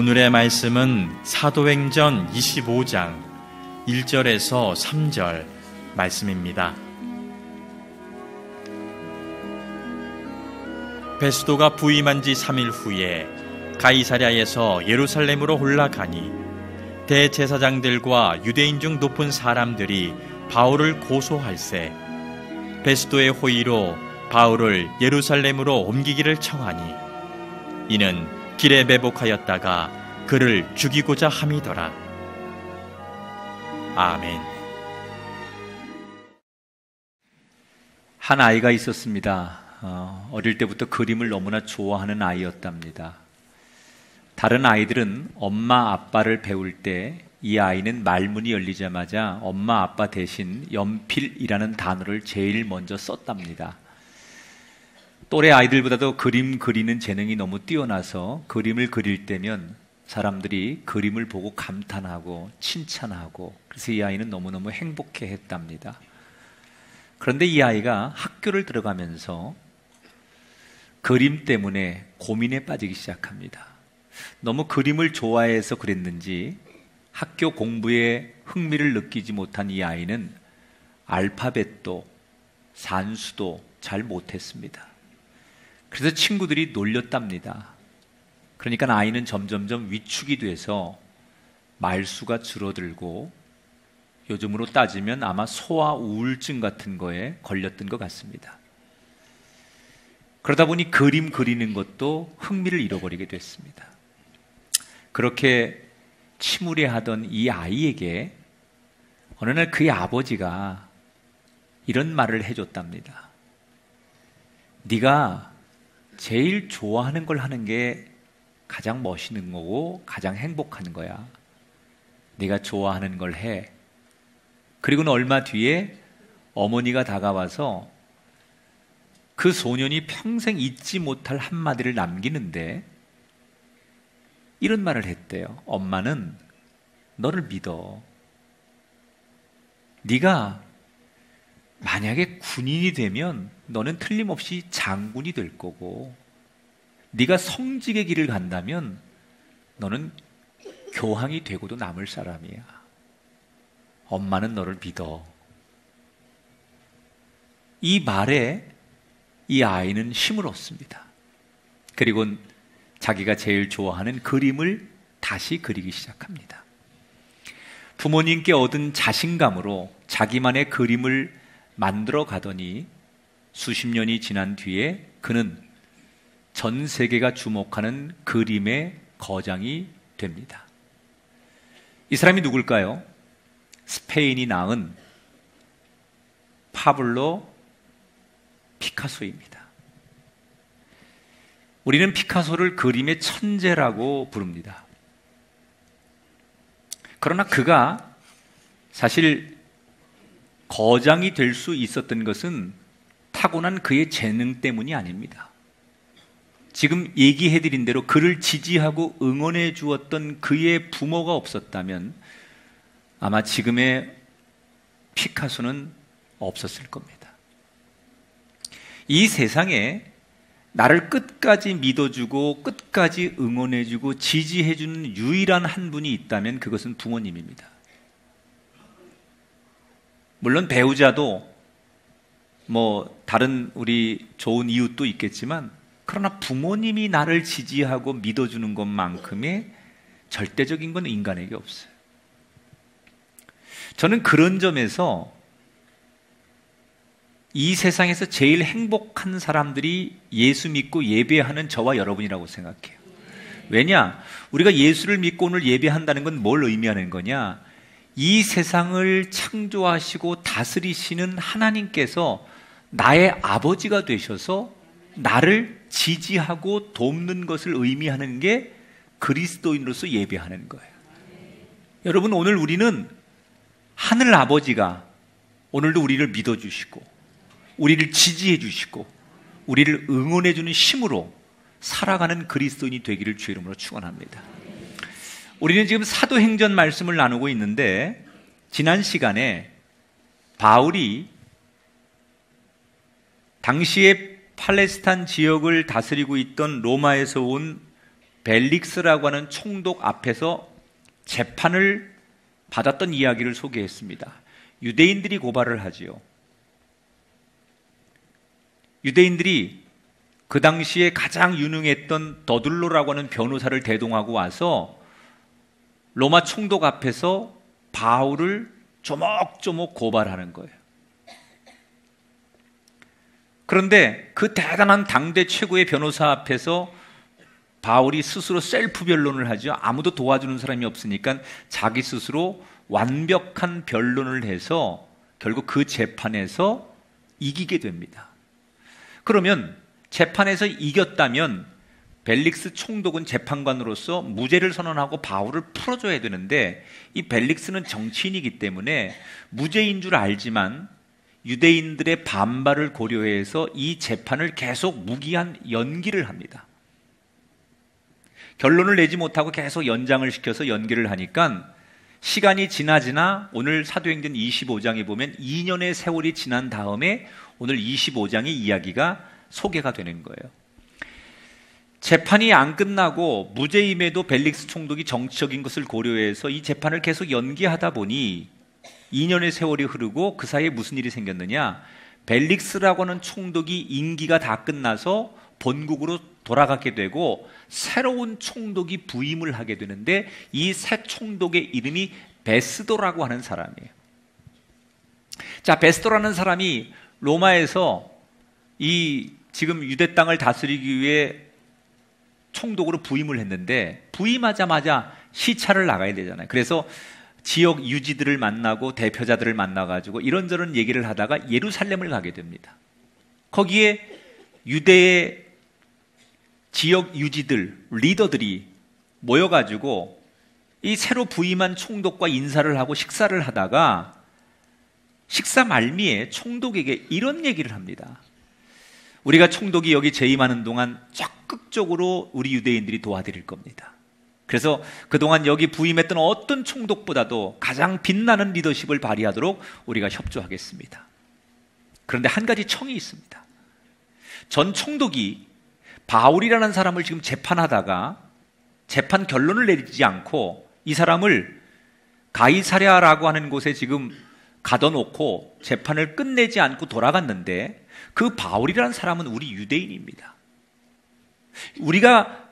오늘의 말씀은 사도행전 25장 1절에서 3절 말씀입니다. 베스도가 부임한 지 3일 후에 가이사랴에서 예루살렘으로 올라가니 대제사장들과 유대인 중 높은 사람들이 바울을 고소할세 베스도의 호의로 바울을 예루살렘으로 옮기기를 청하니 이는 길에 매복하였다가 그를 죽이고자 함이더라. 아멘. 한 아이가 있었습니다. 어릴 때부터 그림을 너무나 좋아하는 아이였답니다. 다른 아이들은 엄마 아빠를 배울 때 이 아이는 말문이 열리자마자 엄마 아빠 대신 연필이라는 단어를 제일 먼저 썼답니다. 또래 아이들보다도 그림 그리는 재능이 너무 뛰어나서 그림을 그릴 때면 사람들이 그림을 보고 감탄하고 칭찬하고, 그래서 이 아이는 너무너무 행복해 했답니다. 그런데 이 아이가 학교를 들어가면서 그림 때문에 고민에 빠지기 시작합니다. 너무 그림을 좋아해서 그랬는지 학교 공부에 흥미를 느끼지 못한 이 아이는 알파벳도 산수도 잘 못했습니다. 그래서 친구들이 놀렸답니다. 그러니까 아이는 점점점 위축이 돼서 말수가 줄어들고 요즘으로 따지면 아마 소아 우울증 같은 거에 걸렸던 것 같습니다. 그러다 보니 그림 그리는 것도 흥미를 잃어버리게 됐습니다. 그렇게 침울해하던 이 아이에게 어느 날 그의 아버지가 이런 말을 해줬답니다. 네가 제일 좋아하는 걸 하는 게 가장 멋있는 거고 가장 행복한 거야. 네가 좋아하는 걸 해. 그리고는 얼마 뒤에 어머니가 다가와서 그 소년이 평생 잊지 못할 한마디를 남기는데 이런 말을 했대요. 엄마는 너를 믿어. 네가 만약에 군인이 되면 너는 틀림없이 장군이 될 거고, 네가 성직의 길을 간다면 너는 교황이 되고도 남을 사람이야. 엄마는 너를 믿어. 이 말에 이 아이는 힘을 얻습니다. 그리고 자기가 제일 좋아하는 그림을 다시 그리기 시작합니다. 부모님께 얻은 자신감으로 자기만의 그림을 만들어 가더니 수십 년이 지난 뒤에 그는 전 세계가 주목하는 그림의 거장이 됩니다. 이 사람이 누굴까요? 스페인이 낳은 파블로 피카소입니다. 우리는 피카소를 그림의 천재라고 부릅니다. 그러나 그가 사실 거장이 될 수 있었던 것은 타고난 그의 재능 때문이 아닙니다. 지금 얘기해드린 대로 그를 지지하고 응원해 주었던 그의 부모가 없었다면 아마 지금의 피카소는 없었을 겁니다. 이 세상에 나를 끝까지 믿어주고 끝까지 응원해주고 지지해주는 유일한 한 분이 있다면 그것은 부모님입니다. 물론 배우자도 다른 우리 좋은 이웃도 있겠지만, 그러나 부모님이 나를 지지하고 믿어주는 것만큼의 절대적인 건 인간에게 없어요. 저는 그런 점에서 이 세상에서 제일 행복한 사람들이 예수 믿고 예배하는 저와 여러분이라고 생각해요. 왜냐? 우리가 예수를 믿고 오늘 예배한다는 건 뭘 의미하는 거냐? 이 세상을 창조하시고 다스리시는 하나님께서 나의 아버지가 되셔서 나를 지지하고 돕는 것을 의미하는 게 그리스도인으로서 예배하는 거예요. 여러분, 오늘 우리는 하늘 아버지가 오늘도 우리를 믿어주시고 우리를 지지해 주시고 우리를 응원해 주는 힘으로 살아가는 그리스도인이 되기를 주의 이름으로 축원합니다. 우리는 지금 사도행전 말씀을 나누고 있는데, 지난 시간에 바울이 당시에 팔레스타인 지역을 다스리고 있던 로마에서 온 벨릭스라고 하는 총독 앞에서 재판을 받았던 이야기를 소개했습니다. 유대인들이 고발을 하지요. 유대인들이 그 당시에 가장 유능했던 더둘로라고 하는 변호사를 대동하고 와서 로마 총독 앞에서 바울을 조목조목 고발하는 거예요. 그런데 그 대단한 당대 최고의 변호사 앞에서 바울이 스스로 셀프 변론을 하죠. 아무도 도와주는 사람이 없으니까 자기 스스로 완벽한 변론을 해서 결국 그 재판에서 이기게 됩니다. 그러면 재판에서 이겼다면 벨릭스 총독은 재판관으로서 무죄를 선언하고 바울을 풀어줘야 되는데, 이 벨릭스는 정치인이기 때문에 무죄인 줄 알지만 유대인들의 반발을 고려해서 이 재판을 계속 무기한 연기를 합니다. 결론을 내지 못하고 계속 연장을 시켜서 연기를 하니까 시간이 지나 오늘 사도행전 25장에 보면 2년의 세월이 지난 다음에 오늘 25장의 이야기가 소개가 되는 거예요. 재판이 안 끝나고 무죄임에도 벨릭스 총독이 정치적인 것을 고려해서 이 재판을 계속 연기하다 보니 2년의 세월이 흐르고 그 사이에 무슨 일이 생겼느냐, 벨릭스라고 하는 총독이 임기가 다 끝나서 본국으로 돌아가게 되고 새로운 총독이 부임을 하게 되는데, 이 새 총독의 이름이 베스도라고 하는 사람이에요. 자, 베스도라는 사람이 로마에서 이 지금 유대 땅을 다스리기 위해 총독으로 부임을 했는데, 부임하자마자 시차를 나가야 되잖아요. 그래서 지역 유지들을 만나고 대표자들을 만나가지고 이런저런 얘기를 하다가 예루살렘을 가게 됩니다. 거기에 유대의 지역 유지들, 리더들이 모여가지고 이 새로 부임한 총독과 인사를 하고 식사를 하다가 식사 말미에 총독에게 이런 얘기를 합니다. 우리가 총독이 여기 재임하는 동안 적극적으로 우리 유대인들이 도와드릴 겁니다. 그래서 그동안 여기 부임했던 어떤 총독보다도 가장 빛나는 리더십을 발휘하도록 우리가 협조하겠습니다. 그런데 한 가지 청이 있습니다. 전 총독이 바울이라는 사람을 지금 재판하다가 재판 결론을 내리지 않고 이 사람을 가이사랴라고 하는 곳에 지금 가둬놓고 재판을 끝내지 않고 돌아갔는데, 그 바울이라는 사람은 우리 유대인입니다. 우리가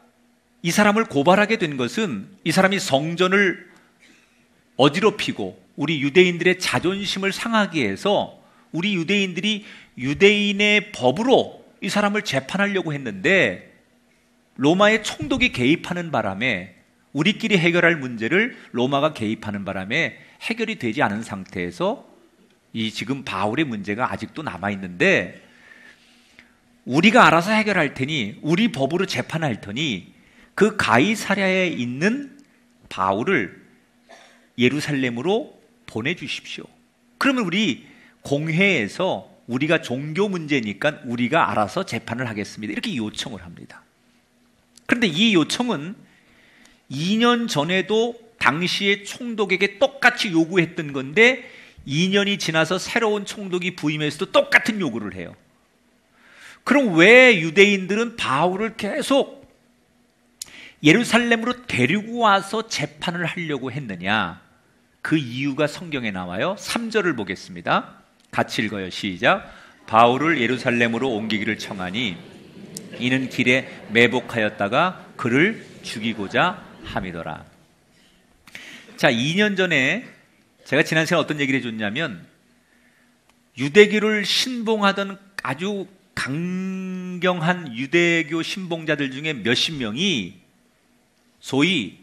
이 사람을 고발하게 된 것은 이 사람이 성전을 어지럽히고 우리 유대인들의 자존심을 상하게 해서 우리 유대인들이 유대인의 법으로 이 사람을 재판하려고 했는데, 로마의 총독이 개입하는 바람에 우리끼리 해결할 문제를 로마가 개입하는 바람에 해결이 되지 않은 상태에서 이 지금 바울의 문제가 아직도 남아있는데, 우리가 알아서 해결할 테니 우리 법으로 재판할 테니 그 가이사랴에 있는 바울을 예루살렘으로 보내주십시오. 그러면 우리 공회에서 우리가 종교 문제니까 우리가 알아서 재판을 하겠습니다. 이렇게 요청을 합니다. 그런데 이 요청은 2년 전에도 당시의 총독에게 똑같이 요구했던 건데 2년이 지나서 새로운 총독이 부임해서도 똑같은 요구를 해요. 그럼 왜 유대인들은 바울을 계속 예루살렘으로 데리고 와서 재판을 하려고 했느냐? 그 이유가 성경에 나와요. 3절을 보겠습니다. 같이 읽어요. 시작. 바울을 예루살렘으로 옮기기를 청하니 이는 길에 매복하였다가 그를 죽이고자 함이더라. 자, 2년 전에 제가 지난 시간에 어떤 얘기를 해줬냐면, 유대교를 신봉하던 아주 강경한 유대교 신봉자들 중에 몇십 명이 소위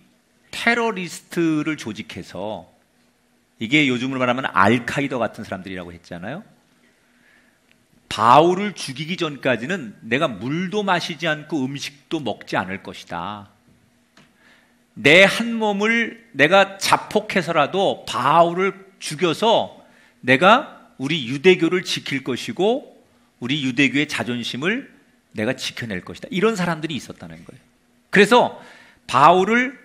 테러리스트를 조직해서, 이게 요즘으로 말하면 알카이다 같은 사람들이라고 했잖아요. 바울을 죽이기 전까지는 내가 물도 마시지 않고 음식도 먹지 않을 것이다. 내 한 몸을 내가 자폭해서라도 바울을 죽여서 내가 우리 유대교를 지킬 것이고 우리 유대교의 자존심을 내가 지켜낼 것이다. 이런 사람들이 있었다는 거예요. 그래서 바울을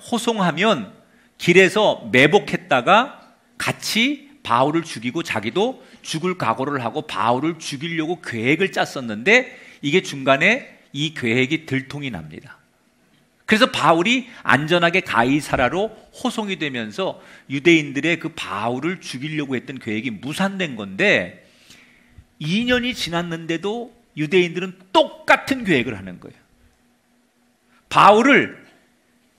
호송하면 길에서 매복했다가 같이 바울을 죽이고 자기도 죽을 각오를 하고 바울을 죽이려고 계획을 짰었는데, 이게 중간에 이 계획이 들통이 납니다. 그래서 바울이 안전하게 가이사라로 호송이 되면서 유대인들의 그 바울을 죽이려고 했던 계획이 무산된 건데 2년이 지났는데도 유대인들은 똑같은 계획을 하는 거예요. 바울을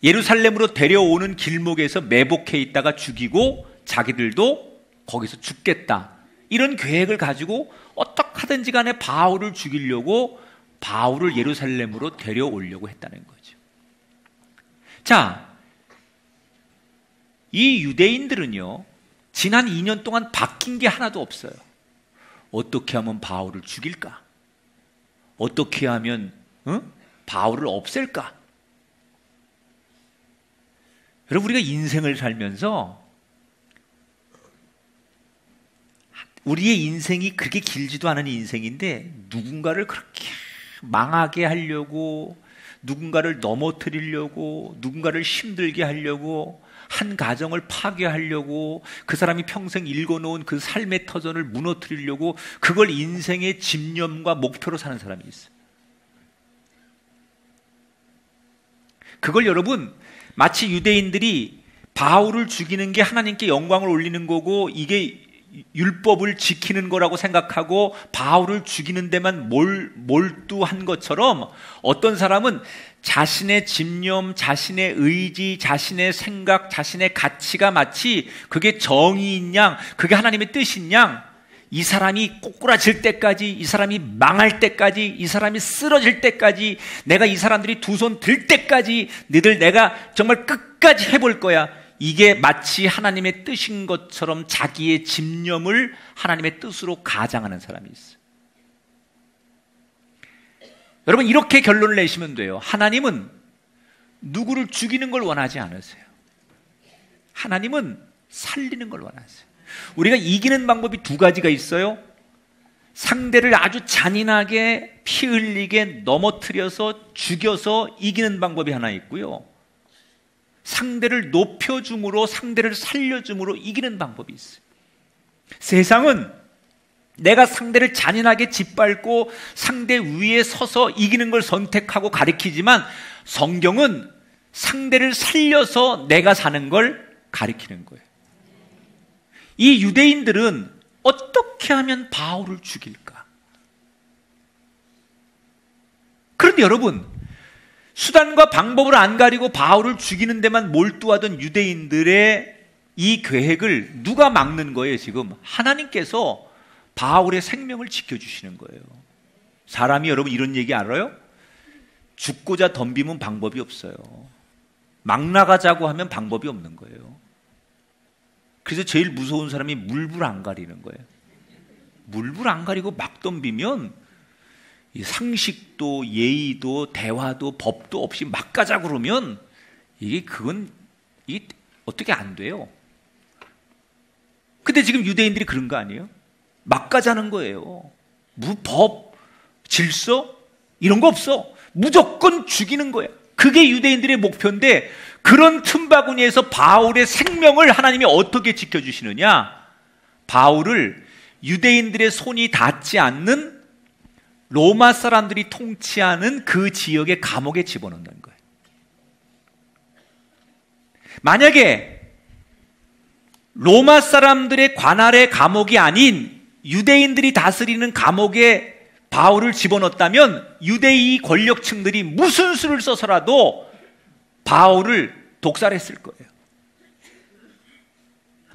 예루살렘으로 데려오는 길목에서 매복해 있다가 죽이고 자기들도 거기서 죽겠다. 이런 계획을 가지고 어떻게 하든지 간에 바울을 죽이려고 바울을 예루살렘으로 데려오려고 했다는 거죠. 자, 이 유대인들은요, 지난 2년 동안 바뀐 게 하나도 없어요. 어떻게 하면 바울을 죽일까? 어떻게 하면 바울을 없앨까? 여러분, 우리가 인생을 살면서 우리의 인생이 그렇게 길지도 않은 인생인데 누군가를 그렇게 망하게 하려고, 누군가를 넘어뜨리려고, 누군가를 힘들게 하려고, 한 가정을 파괴하려고, 그 사람이 평생 읽어놓은 그 삶의 터전을 무너뜨리려고, 그걸 인생의 집념과 목표로 사는 사람이 있어요. 그걸 여러분, 마치 유대인들이 바울을 죽이는 게 하나님께 영광을 올리는 거고 이게 율법을 지키는 거라고 생각하고 바울을 죽이는 데만 몰두한 것처럼 어떤 사람은 자신의 집념, 자신의 의지, 자신의 생각, 자신의 가치가 마치 그게 정의인 양, 그게 하나님의 뜻인 양, 이 사람이 꼬꾸라질 때까지, 이 사람이 망할 때까지, 이 사람이 쓰러질 때까지, 내가 이 사람들이 두 손 들 때까지 너희들 내가 정말 끝까지 해볼 거야. 이게 마치 하나님의 뜻인 것처럼 자기의 집념을 하나님의 뜻으로 가장하는 사람이 있어요. 여러분, 이렇게 결론을 내시면 돼요. 하나님은 누구를 죽이는 걸 원하지 않으세요. 하나님은 살리는 걸 원하세요. 우리가 이기는 방법이 두 가지가 있어요. 상대를 아주 잔인하게 피 흘리게 넘어뜨려서 죽여서 이기는 방법이 하나 있고요. 상대를 높여줌으로, 상대를 살려줌으로 이기는 방법이 있어요. 세상은 내가 상대를 잔인하게 짓밟고 상대 위에 서서 이기는 걸 선택하고 가리키지만 성경은 상대를 살려서 내가 사는 걸 가리키는 거예요. 이 유대인들은 어떻게 하면 바울을 죽일까? 그런데 여러분, 수단과 방법을 안 가리고 바울을 죽이는 데만 몰두하던 유대인들의 이 계획을 누가 막는 거예요? 지금 하나님께서 바울의 생명을 지켜주시는 거예요. 사람이 여러분 이런 얘기 알아요? 죽고자 덤비면 방법이 없어요. 막 나가자고 하면 방법이 없는 거예요. 그래서 제일 무서운 사람이 물불 안 가리는 거예요. 물불 안 가리고 막 덤비면 상식도 예의도 대화도 법도 없이 막 가자 그러면 이게 어떻게 안 돼요. 근데 지금 유대인들이 그런 거 아니에요? 막 가자는 거예요. 법, 질서 이런 거 없어. 무조건 죽이는 거야. 그게 유대인들의 목표인데 그런 틈바구니에서 바울의 생명을 하나님이 어떻게 지켜주시느냐? 바울을 유대인들의 손이 닿지 않는 로마 사람들이 통치하는 그 지역의 감옥에 집어넣는 거예요. 만약에 로마 사람들의 관할의 감옥이 아닌 유대인들이 다스리는 감옥에 바울을 집어넣었다면 유대인 권력층들이 무슨 수를 써서라도 바울을 독살했을 거예요.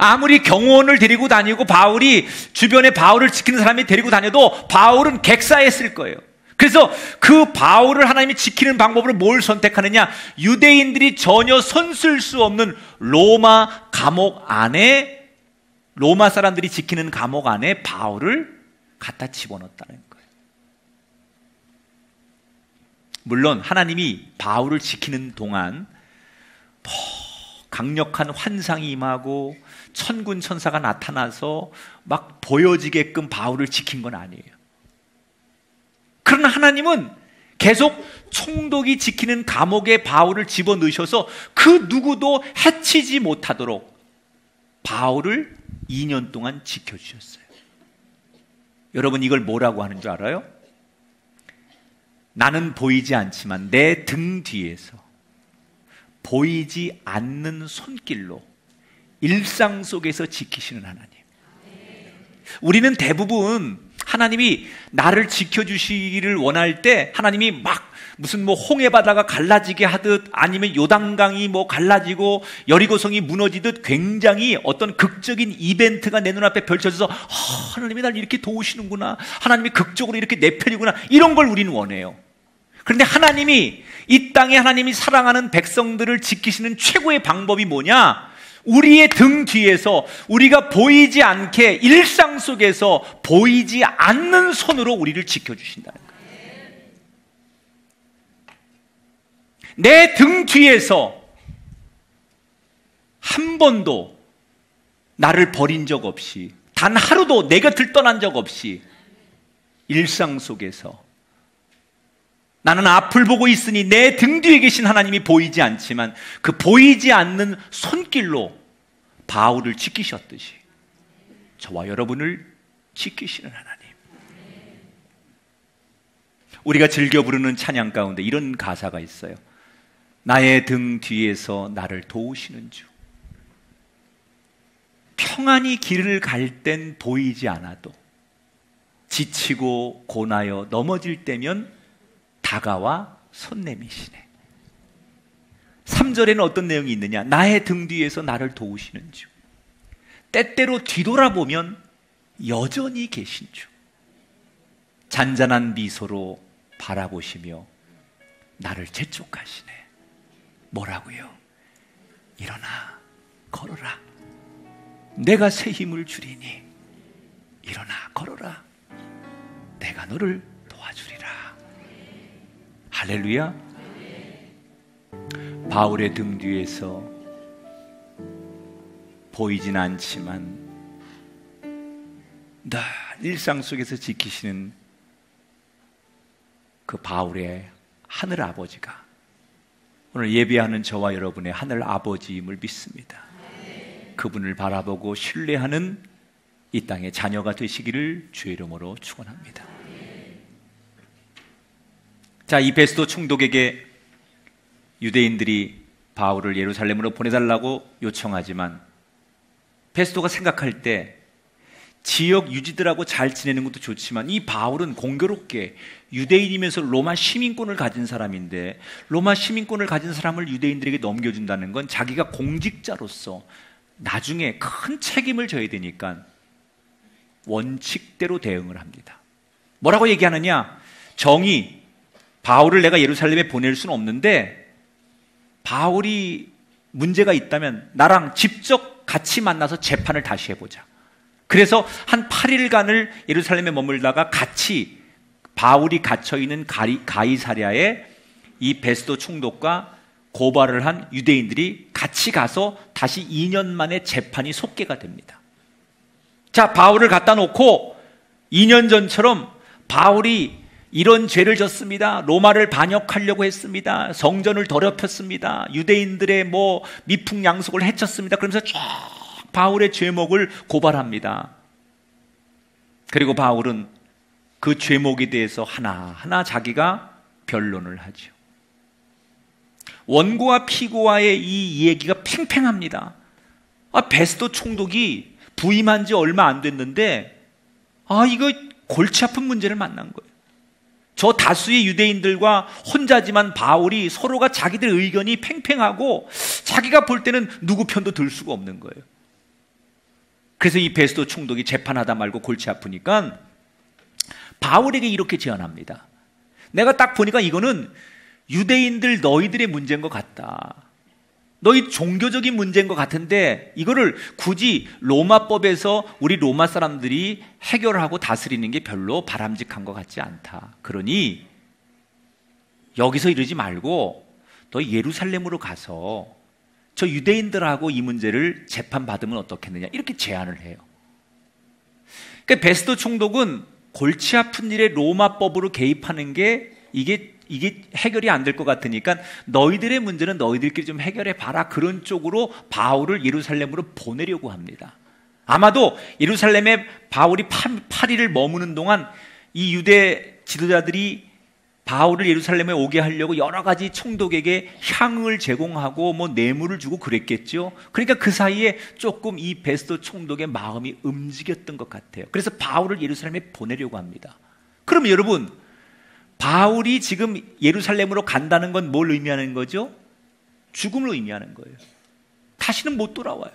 아무리 경호원을 데리고 다니고 바울이 주변에 바울을 지키는 사람이 데리고 다녀도 바울은 객사했을 거예요. 그래서 그 바울을 하나님이 지키는 방법으로 뭘 선택하느냐? 유대인들이 전혀 손쓸 수 없는 로마 감옥 안에, 로마 사람들이 지키는 감옥 안에 바울을 갖다 집어넣었다는 거예요. 물론 하나님이 바울을 지키는 동안 강력한 환상이 임하고 천군 천사가 나타나서 막 보여지게끔 바울을 지킨 건 아니에요. 그러나 하나님은 계속 총독이 지키는 감옥에 바울을 집어넣으셔서 그 누구도 해치지 못하도록 바울을 2년 동안 지켜주셨어요. 여러분, 이걸 뭐라고 하는 줄 알아요? 나는 보이지 않지만 내 등 뒤에서 보이지 않는 손길로 일상 속에서 지키시는 하나님. 우리는 대부분 하나님이 나를 지켜주시기를 원할 때 하나님이 막 무슨 뭐 홍해 바다가 갈라지게 하듯 아니면 요단강이 뭐 갈라지고 여리고성이 무너지듯 굉장히 어떤 극적인 이벤트가 내 눈앞에 펼쳐져서 하나님이 날 이렇게 도우시는구나, 하나님이 극적으로 이렇게 내 편이구나, 이런 걸 우리는 원해요. 그런데 하나님이 이 땅에 하나님이 사랑하는 백성들을 지키시는 최고의 방법이 뭐냐? 우리의 등 뒤에서 우리가 보이지 않게 일상 속에서 보이지 않는 손으로 우리를 지켜주신다는 거예요. 내 등 뒤에서 한 번도 나를 버린 적 없이, 단 하루도 내 곁을 떠난 적 없이 일상 속에서 나는 앞을 보고 있으니 내 등 뒤에 계신 하나님이 보이지 않지만 그 보이지 않는 손길로 바울을 지키셨듯이 저와 여러분을 지키시는 하나님. 우리가 즐겨 부르는 찬양 가운데 이런 가사가 있어요. 나의 등 뒤에서 나를 도우시는 주. 평안히 길을 갈 땐 보이지 않아도 지치고 고나여 넘어질 때면 다가와 손 내미시네. 3절에는 어떤 내용이 있느냐? 나의 등 뒤에서 나를 도우시는 주. 때때로 뒤돌아보면 여전히 계신 주. 잔잔한 미소로 바라보시며 나를 재촉하시네. 뭐라고요? 일어나 걸어라. 내가 새 힘을 주리니 일어나 걸어라. 내가 너를 도와주리라. 할렐루야. 바울의 등 뒤에서 보이진 않지만 늘 일상 속에서 지키시는 그 바울의 하늘 아버지가 오늘 예배하는 저와 여러분의 하늘 아버지임을 믿습니다. 그분을 바라보고 신뢰하는 이 땅의 자녀가 되시기를 주의 이름으로 축원합니다. 자, 이 베스도 총독에게 유대인들이 바울을 예루살렘으로 보내달라고 요청하지만 베스도가 생각할 때 지역 유지들하고 잘 지내는 것도 좋지만 이 바울은 공교롭게 유대인이면서 로마 시민권을 가진 사람인데 로마 시민권을 가진 사람을 유대인들에게 넘겨준다는 건 자기가 공직자로서 나중에 큰 책임을 져야 되니까 원칙대로 대응을 합니다. 뭐라고 얘기하느냐? 정의, 바울을 내가 예루살렘에 보낼 수는 없는데 바울이 문제가 있다면 나랑 직접 같이 만나서 재판을 다시 해보자. 그래서 한 8일간을 예루살렘에 머물다가 같이 바울이 갇혀있는 가이사랴에 이 베스도 총독과 고발을 한 유대인들이 같이 가서 다시 2년 만에 재판이 속개가 됩니다. 자, 바울을 갖다 놓고 2년 전처럼 바울이 이런 죄를 졌습니다. 로마를 반역하려고 했습니다. 성전을 더럽혔습니다. 유대인들의 미풍양속을 해쳤습니다. 그러면서 쭉 바울의 죄목을 고발합니다. 그리고 바울은 그 죄목에 대해서 하나하나 자기가 변론을 하죠. 원고와 피고와의 이 얘기가 팽팽합니다. 베스도 총독이 부임한 지 얼마 안 됐는데 이거 골치 아픈 문제를 만난 거예요. 저 다수의 유대인들과 혼자지만 바울이 서로가 자기들 의견이 팽팽하고 자기가 볼 때는 누구 편도 들 수가 없는 거예요. 그래서 이 베스도 총독이 재판하다 말고 골치 아프니까 바울에게 이렇게 제안합니다. 내가 딱 보니까 이거는 유대인들 너희들의 문제인 것 같다. 너희 종교적인 문제인 것 같은데 이거를 굳이 로마법에서 우리 로마 사람들이 해결하고 다스리는 게 별로 바람직한 것 같지 않다. 그러니 여기서 이러지 말고 너 예루살렘으로 가서 저 유대인들하고 이 문제를 재판받으면 어떻겠느냐 이렇게 제안을 해요. 그러니까 베스도 총독은 골치 아픈 일에 로마법으로 개입하는 게 이게 해결이 안 될 것 같으니까 너희들의 문제는 너희들끼리 좀 해결해 봐라. 그런 쪽으로 바울을 예루살렘으로 보내려고 합니다. 아마도 예루살렘에 바울이 8일을 머무는 동안 이 유대 지도자들이 바울을 예루살렘에 오게 하려고 여러 가지 총독에게 향을 제공하고 뭐 뇌물을 주고 그랬겠죠. 그러니까 그 사이에 조금 이 베스도 총독의 마음이 움직였던 것 같아요. 그래서 바울을 예루살렘에 보내려고 합니다. 그럼 여러분, 바울이 지금 예루살렘으로 간다는 건 뭘 의미하는 거죠? 죽음을 의미하는 거예요. 다시는 못 돌아와요.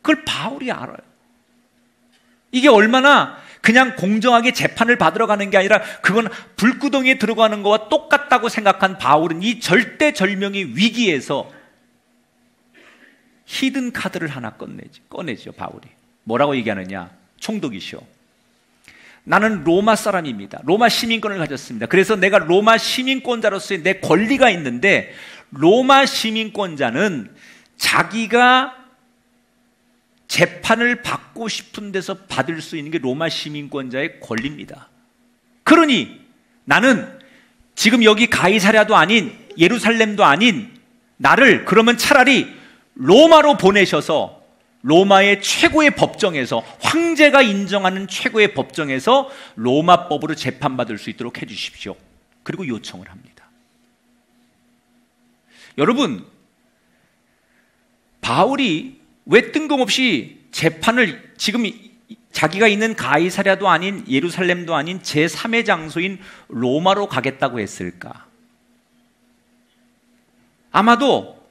그걸 바울이 알아요. 이게 얼마나 그냥 공정하게 재판을 받으러 가는 게 아니라 그건 불구덩이에 들어가는 거와 똑같다고 생각한 바울은 이 절대절명의 위기에서 히든 카드를 하나 꺼내죠. 바울이 뭐라고 얘기하느냐? 총독이시오, 나는 로마 사람입니다. 로마 시민권을 가졌습니다. 그래서 내가 로마 시민권자로서의 내 권리가 있는데, 로마 시민권자는 자기가 재판을 받고 싶은 데서 받을 수 있는 게 로마 시민권자의 권리입니다. 그러니 나는 지금 여기 가이사랴도 아닌 예루살렘도 아닌 나를 그러면 차라리 로마로 보내셔서 로마의 최고의 법정에서, 황제가 인정하는 최고의 법정에서 로마법으로 재판받을 수 있도록 해주십시오. 그리고 요청을 합니다. 여러분, 바울이 왜 뜬금없이 재판을 지금 자기가 있는 가이사랴도 아닌 예루살렘도 아닌 제3의 장소인 로마로 가겠다고 했을까? 아마도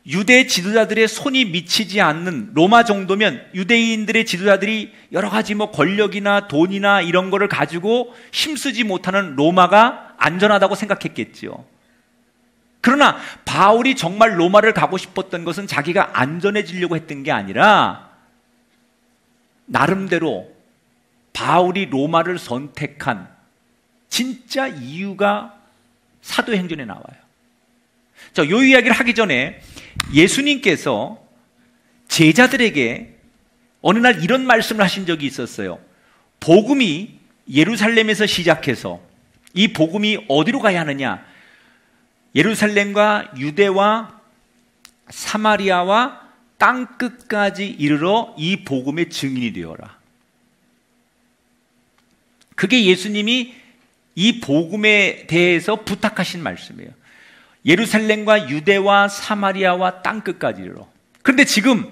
유대 지도자들의 손이 미치지 않는 로마 정도면 유대인들의 지도자들이 여러 가지 뭐 권력이나 돈이나 이런 거를 가지고 힘쓰지 못하는 로마가 안전하다고 생각했겠지요. 그러나 바울이 정말 로마를 가고 싶었던 것은 자기가 안전해지려고 했던 게 아니라 나름대로 바울이 로마를 선택한 진짜 이유가 사도행전에 나와요. 자, 이 이야기를 하기 전에 예수님께서 제자들에게 어느 날 이런 말씀을 하신 적이 있었어요. 복음이 예루살렘에서 시작해서 이 복음이 어디로 가야 하느냐? 예루살렘과 유대와 사마리아와 땅끝까지 이르러 이 복음의 증인이 되어라. 그게 예수님이 이 복음에 대해서 부탁하신 말씀이에요. 예루살렘과 유대와 사마리아와 땅끝까지 이르러. 그런데 지금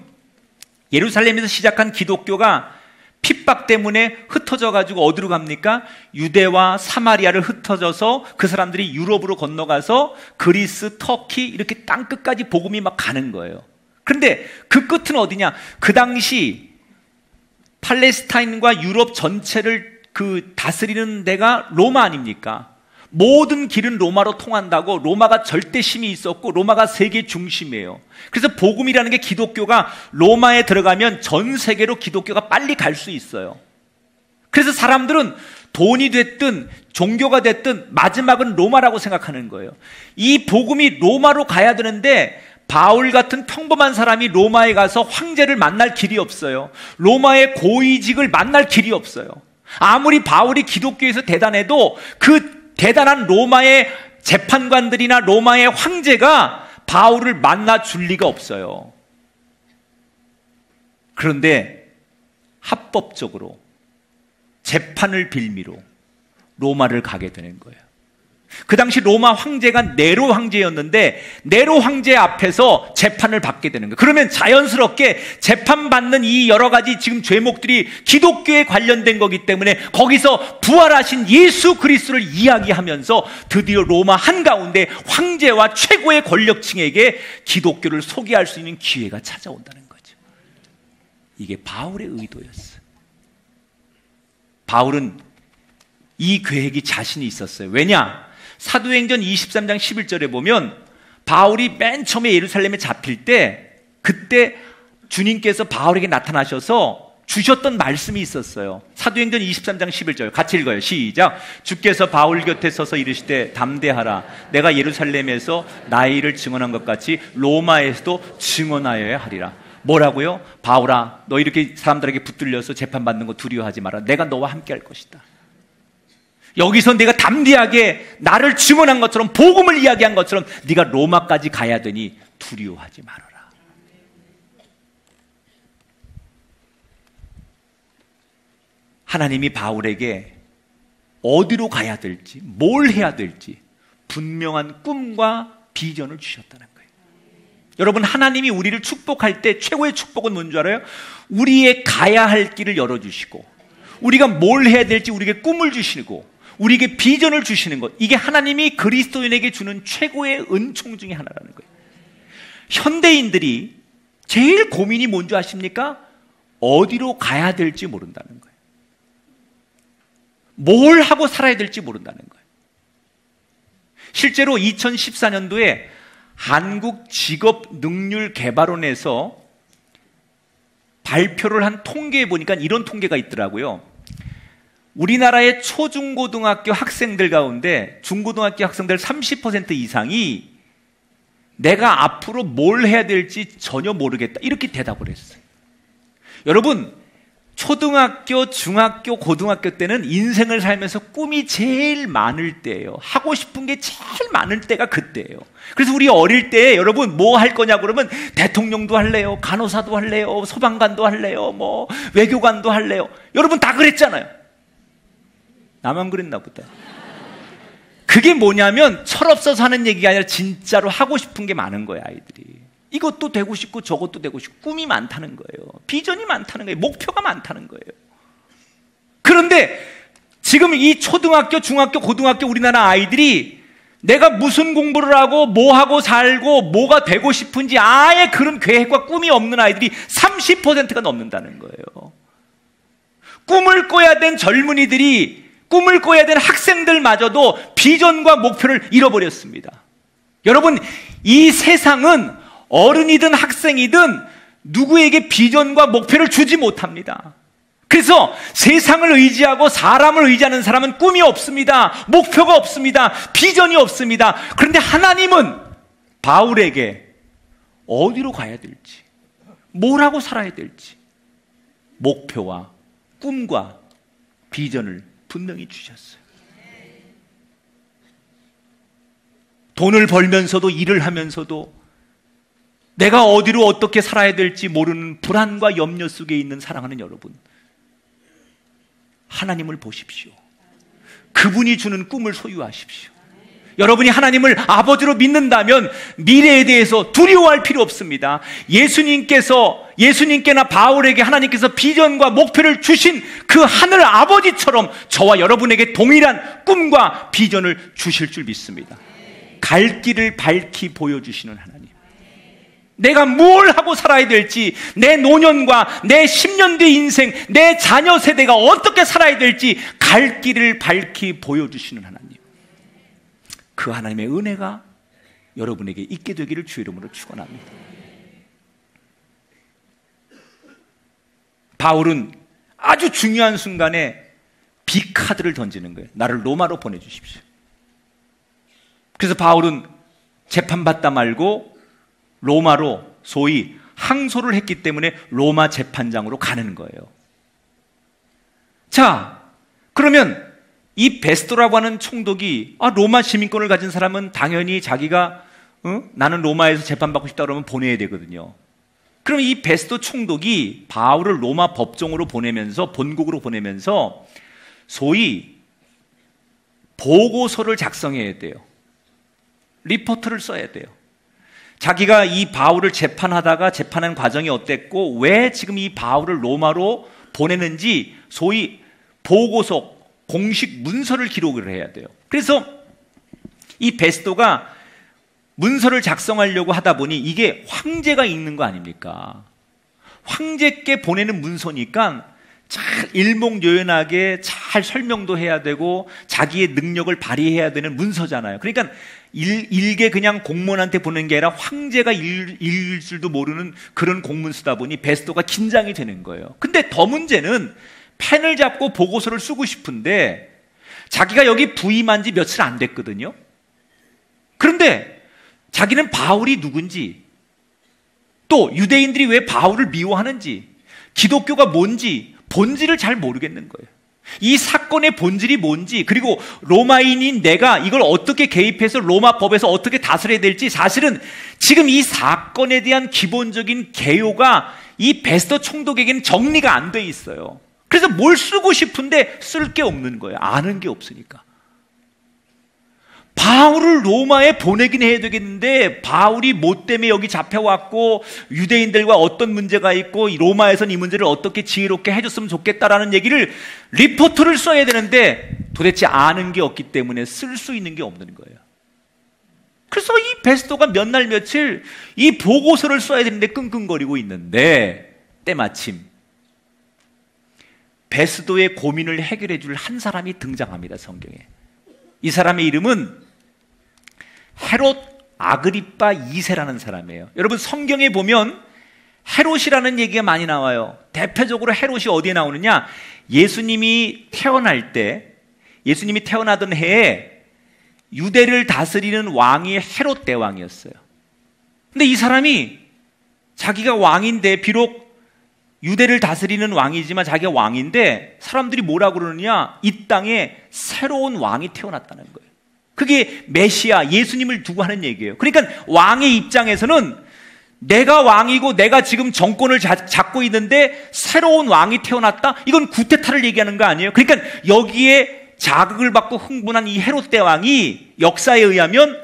예루살렘에서 시작한 기독교가 핍박 때문에 흩어져 가지고 어디로 갑니까? 유대와 사마리아를 흩어져서 그 사람들이 유럽으로 건너가서 그리스, 터키 이렇게 땅끝까지 복음이 막 가는 거예요. 그런데 그 끝은 어디냐? 그 당시 팔레스타인과 유럽 전체를 다스리는 데가 로마 아닙니까? 모든 길은 로마로 통한다고 로마가 절대심이 있었고 로마가 세계 중심이에요. 그래서 복음이라는 게 기독교가 로마에 들어가면 전 세계로 기독교가 빨리 갈 수 있어요. 그래서 사람들은 돈이 됐든 종교가 됐든 마지막은 로마라고 생각하는 거예요. 이 복음이 로마로 가야 되는데 바울 같은 평범한 사람이 로마에 가서 황제를 만날 길이 없어요. 로마의 고위직을 만날 길이 없어요. 아무리 바울이 기독교에서 대단해도 그 대단한 로마의 재판관들이나 로마의 황제가 바울을 만나 줄 리가 없어요. 그런데 합법적으로 재판을 빌미로 로마를 가게 되는 거예요. 그 당시 로마 황제가 네로 황제였는데 네로 황제 앞에서 재판을 받게 되는 거예요. 그러면 자연스럽게 재판받는 이 여러 가지 지금 죄목들이 기독교에 관련된 거기 때문에 거기서 부활하신 예수 그리스도를 이야기하면서 드디어 로마 한가운데 황제와 최고의 권력층에게 기독교를 소개할 수 있는 기회가 찾아온다는 거죠. 이게 바울의 의도였어요. 바울은 이 계획이 자신이 있었어요. 왜냐? 사도행전 23장 11절에 보면 바울이 맨 처음에 예루살렘에 잡힐 때 그때 주님께서 바울에게 나타나셔서 주셨던 말씀이 있었어요. 사도행전 23장 11절 같이 읽어요. 시작. 주께서 바울 곁에 서서 이르시되 담대하라. 내가 예루살렘에서 나의 일을 증언한 것 같이 로마에서도 증언하여야 하리라. 뭐라고요? 바울아, 너 이렇게 사람들에게 붙들려서 재판받는 거 두려워하지 마라. 내가 너와 함께 할 것이다. 여기서 내가 담대하게 나를 증언한 것처럼 복음을 이야기한 것처럼 네가 로마까지 가야 되니 두려워하지 말아라. 하나님이 바울에게 어디로 가야 될지, 뭘 해야 될지 분명한 꿈과 비전을 주셨다는 거예요. 여러분, 하나님이 우리를 축복할 때 최고의 축복은 뭔지 알아요? 우리의 가야 할 길을 열어주시고, 우리가 뭘 해야 될지 우리에게 꿈을 주시고, 우리에게 비전을 주시는 것, 이게 하나님이 그리스도인에게 주는 최고의 은총 중에 하나라는 거예요. 현대인들이 제일 고민이 뭔지 아십니까? 어디로 가야 될지 모른다는 거예요. 뭘 하고 살아야 될지 모른다는 거예요. 실제로 2014년도에 한국직업능률개발원에서 발표를 한 통계에 보니까 이런 통계가 있더라고요. 우리나라의 초중고등학교 학생들 가운데 중고등학교 학생들 30% 이상이 내가 앞으로 뭘 해야 될지 전혀 모르겠다, 이렇게 대답을 했어요. 여러분, 초등학교, 중학교, 고등학교 때는 인생을 살면서 꿈이 제일 많을 때예요. 하고 싶은 게 제일 많을 때가 그때예요. 그래서 우리 어릴 때 여러분 뭐 할 거냐고 그러면 대통령도 할래요, 간호사도 할래요, 소방관도 할래요, 뭐 외교관도 할래요. 여러분 다 그랬잖아요. 나만 그랬나 보다. 그게 뭐냐면 철없어서 하는 얘기가 아니라 진짜로 하고 싶은 게 많은 거예요, 아이들이. 이것도 되고 싶고 저것도 되고 싶고 꿈이 많다는 거예요. 비전이 많다는 거예요. 목표가 많다는 거예요. 그런데 지금 이 초등학교, 중학교, 고등학교 우리나라 아이들이 내가 무슨 공부를 하고 뭐 하고 살고 뭐가 되고 싶은지 아예 그런 계획과 꿈이 없는 아이들이 30%가 넘는다는 거예요. 꿈을 꿔야 된 젊은이들이, 꿈을 꿔야 된 학생들마저도 비전과 목표를 잃어버렸습니다. 여러분, 이 세상은 어른이든 학생이든 누구에게 비전과 목표를 주지 못합니다. 그래서 세상을 의지하고 사람을 의지하는 사람은 꿈이 없습니다. 목표가 없습니다. 비전이 없습니다. 그런데 하나님은 바울에게 어디로 가야 될지, 뭘 하고 살아야 될지 목표와 꿈과 비전을 분명히 주셨어요. 돈을 벌면서도, 일을 하면서도 내가 어디로 어떻게 살아야 될지 모르는 불안과 염려 속에 있는 사랑하는 여러분, 하나님을 보십시오. 그분이 주는 꿈을 소유하십시오. 여러분이 하나님을 아버지로 믿는다면 미래에 대해서 두려워할 필요 없습니다. 예수님께나 바울에게 하나님께서 비전과 목표를 주신 그 하늘 아버지처럼 저와 여러분에게 동일한 꿈과 비전을 주실 줄 믿습니다. 갈 길을 밝히 보여주시는 하나님. 내가 뭘 하고 살아야 될지, 내 노년과 내 10년 뒤 인생, 내 자녀 세대가 어떻게 살아야 될지 갈 길을 밝히 보여주시는 하나님. 그 하나님의 은혜가 여러분에게 있게 되기를 주의 이름으로 축원합니다. 바울은 아주 중요한 순간에 B카드를 던지는 거예요. 나를 로마로 보내주십시오. 그래서 바울은 재판받다 말고 로마로, 소위 항소를 했기 때문에 로마 재판장으로 가는 거예요. 자, 그러면 이 베스토라고 하는 총독이 로마 시민권을 가진 사람은 당연히 자기가 나는 로마에서 재판받고 싶다 그러면 보내야 되거든요. 그럼 이 베스토 총독이 바울을 로마 법정으로 보내면서, 본국으로 보내면서 소위 보고서를 작성해야 돼요. 리포트를 써야 돼요. 자기가 이 바울을 재판하다가 재판한 과정이 어땠고 왜 지금 이 바울을 로마로 보내는지 소위 보고서, 공식 문서를 기록을 해야 돼요. 그래서 이 베스토가 문서를 작성하려고 하다 보니 이게 황제가 읽는 거 아닙니까? 황제께 보내는 문서니까 잘 일목요연하게 잘 설명도 해야 되고 자기의 능력을 발휘해야 되는 문서잖아요. 그러니까 일개 그냥 공무원한테 보낸 게 아니라 황제가 읽을 줄도 모르는 그런 공문서다 보니 베스토가 긴장이 되는 거예요. 근데 더 문제는 펜을 잡고 보고서를 쓰고 싶은데 자기가 여기 부임한 지 며칠 안 됐거든요. 그런데 자기는 바울이 누군지, 또 유대인들이 왜 바울을 미워하는지, 기독교가 뭔지 본질을 잘 모르겠는 거예요. 이 사건의 본질이 뭔지, 그리고 로마인인 내가 이걸 어떻게 개입해서 로마 법에서 어떻게 다스려야 될지 사실은 지금 이 사건에 대한 기본적인 개요가 이 베스토 총독에게는 정리가 안 돼 있어요. 그래서 뭘 쓰고 싶은데 쓸 게 없는 거예요. 아는 게 없으니까. 바울을 로마에 보내긴 해야 되겠는데 바울이 뭐 때문에 여기 잡혀왔고 유대인들과 어떤 문제가 있고 로마에선 이 문제를 어떻게 지혜롭게 해줬으면 좋겠다라는 얘기를 리포트를 써야 되는데 도대체 아는 게 없기 때문에 쓸 수 있는 게 없는 거예요. 그래서 이 베스토가 몇 날 며칠 이 보고서를 써야 되는데 끙끙거리고 있는데 때마침 베스도의 고민을 해결해 줄 한 사람이 등장합니다. 성경에. 이 사람의 이름은 헤롯 아그리빠 2세라는 사람이에요. 여러분 성경에 보면 헤롯이라는 얘기가 많이 나와요. 대표적으로 헤롯이 어디에 나오느냐? 예수님이 태어나던 해에 유대를 다스리는 왕이 헤롯 대왕이었어요. 근데 이 사람이 자기가 왕인데 비록 유대를 다스리는 왕이지만 자기가 왕인데 사람들이 뭐라고 그러느냐? 이 땅에 새로운 왕이 태어났다는 거예요. 그게 메시아, 예수님을 두고 하는 얘기예요. 그러니까 왕의 입장에서는 내가 왕이고 내가 지금 정권을 잡고 있는데 새로운 왕이 태어났다? 이건 구테타를 얘기하는 거 아니에요? 그러니까 여기에 자극을 받고 흥분한 이 헤롯 대왕이 역사에 의하면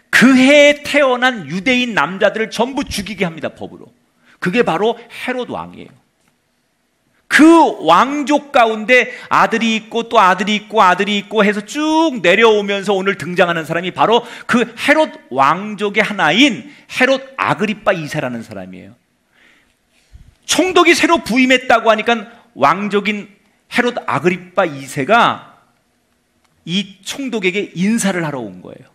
그 해에 태어난 유대인 남자들을 전부 죽이게 합니다. 법으로. 그게 바로 헤롯 왕이에요. 그 왕족 가운데 아들이 있고 또 아들이 있고 아들이 있고 해서 쭉 내려오면서 오늘 등장하는 사람이 바로 그 헤롯 왕족의 하나인 헤롯 아그리빠 2세라는 사람이에요. 총독이 새로 부임했다고 하니까 왕족인 헤롯 아그리빠 2세가 이 총독에게 인사를 하러 온 거예요.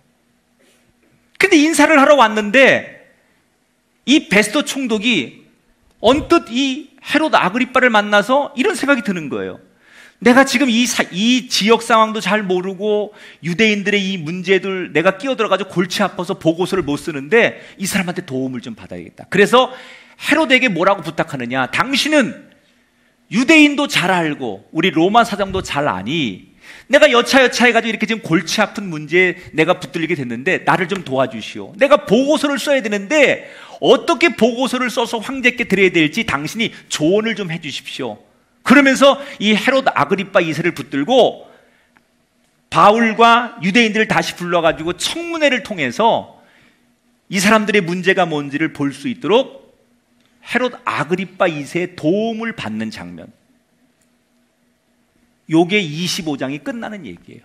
근데 인사를 하러 왔는데 이 베스도 총독이 언뜻 이 헤롯 아그리빠를 만나서 이런 생각이 드는 거예요. 내가 지금 이 지역 상황도 잘 모르고 유대인들의 이 문제들 내가 끼어들어가지고 골치 아파서 보고서를 못 쓰는데 이 사람한테 도움을 좀 받아야겠다. 그래서 헤롯에게 뭐라고 부탁하느냐? 당신은 유대인도 잘 알고 우리 로마 사정도 잘 아니 내가 여차여차 해가지고 이렇게 지금 골치 아픈 문제에 내가 붙들리게 됐는데 나를 좀 도와주시오. 내가 보고서를 써야 되는데 어떻게 보고서를 써서 황제께 드려야 될지 당신이 조언을 좀 해주십시오. 그러면서 이 헤롯 아그리빠 2세를 붙들고 바울과 유대인들을 다시 불러가지고 청문회를 통해서 이 사람들의 문제가 뭔지를 볼 수 있도록 헤롯 아그리빠 2세의 도움을 받는 장면. 요게 25장이 끝나는 얘기예요.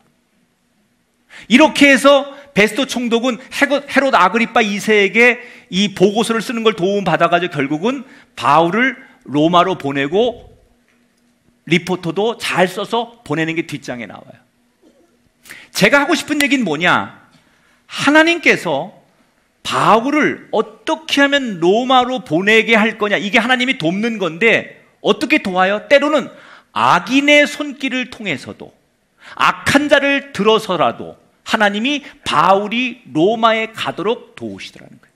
이렇게 해서 베스도 총독은 헤롯 아그리빠 2세에게 이 보고서를 쓰는 걸 도움받아가지고 결국은 바울을 로마로 보내고 리포터도 잘 써서 보내는 게 뒷장에 나와요. 제가 하고 싶은 얘기는 뭐냐? 하나님께서 바울을 어떻게 하면 로마로 보내게 할 거냐? 이게 하나님이 돕는 건데 어떻게 도와요? 때로는 악인의 손길을 통해서도 악한 자를 들어서라도 하나님이 바울이 로마에 가도록 도우시더라는 거예요.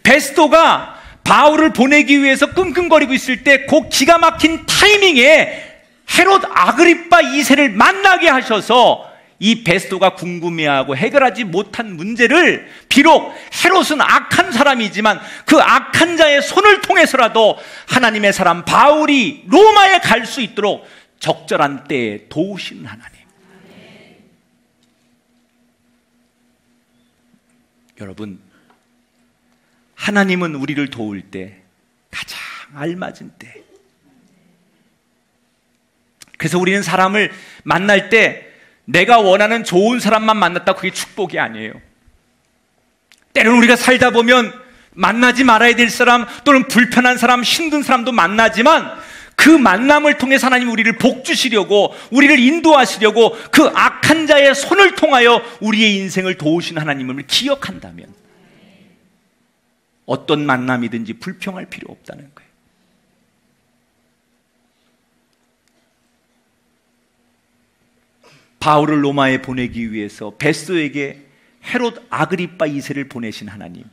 베스도가 바울을 보내기 위해서 끙끙거리고 있을 때 그 기가 막힌 타이밍에 헤롯 아그리빠 2세를 만나게 하셔서 이 베스도가 궁금해하고 해결하지 못한 문제를 비록 헤롯은 악한 사람이지만 그 악한 자의 손을 통해서라도 하나님의 사람 바울이 로마에 갈 수 있도록 적절한 때에 도우시는 하나님. 여러분, 하나님은 우리를 도울 때 가장 알맞은 때. 그래서 우리는 사람을 만날 때 내가 원하는 좋은 사람만 만났다 그게 축복이 아니에요. 때로는 우리가 살다 보면 만나지 말아야 될 사람 또는 불편한 사람, 힘든 사람도 만나지만 그 만남을 통해서 하나님 우리를 복주시려고 우리를 인도하시려고 그 악한 자의 손을 통하여 우리의 인생을 도우신 하나님을 기억한다면 어떤 만남이든지 불평할 필요 없다는 거예요. 바울을 로마에 보내기 위해서 베스도에게 헤롯 아그리빠 2세를 보내신 하나님,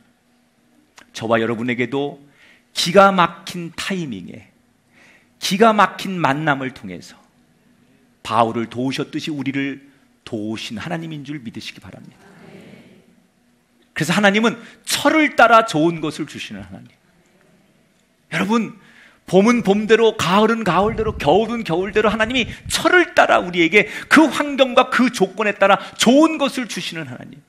저와 여러분에게도 기가 막힌 타이밍에 기가 막힌 만남을 통해서 바울을 도우셨듯이 우리를 도우신 하나님인 줄 믿으시기 바랍니다. 그래서 하나님은 철을 따라 좋은 것을 주시는 하나님. 여러분, 봄은 봄대로, 가을은 가을대로, 겨울은 겨울대로 하나님이 철을 따라 우리에게 그 환경과 그 조건에 따라 좋은 것을 주시는 하나님.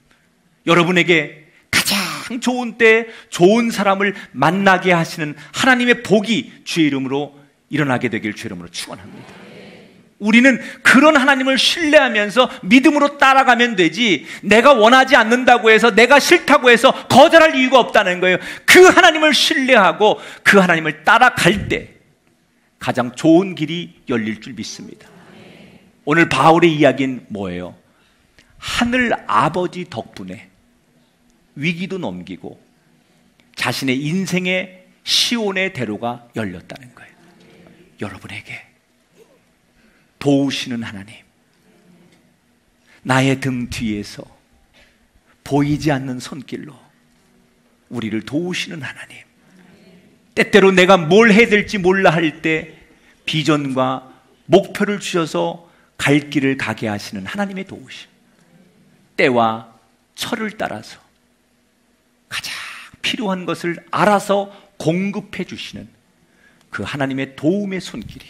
여러분에게 가장 좋은 때 좋은 사람을 만나게 하시는 하나님의 복이 주의 이름으로 일어나게 되길 주의 이름으로 축원합니다. 우리는 그런 하나님을 신뢰하면서 믿음으로 따라가면 되지, 내가 원하지 않는다고 해서, 내가 싫다고 해서 거절할 이유가 없다는 거예요. 그 하나님을 신뢰하고 그 하나님을 따라갈 때 가장 좋은 길이 열릴 줄 믿습니다. 오늘 바울의 이야기는 뭐예요? 하늘 아버지 덕분에 위기도 넘기고 자신의 인생의 시온의 대로가 열렸다는 거예요. 여러분에게 도우시는 하나님, 나의 등 뒤에서 보이지 않는 손길로 우리를 도우시는 하나님, 때때로 내가 뭘 해야 될지 몰라 할 때 비전과 목표를 주셔서 갈 길을 가게 하시는 하나님의 도우심, 때와 철을 따라서 가장 필요한 것을 알아서 공급해 주시는 그 하나님의 도움의 손길이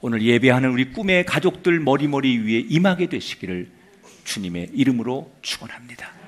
오늘 예배하는 우리 꿈의 가족들 머리머리 위에 임하게 되시기를 주님의 이름으로 축원합니다.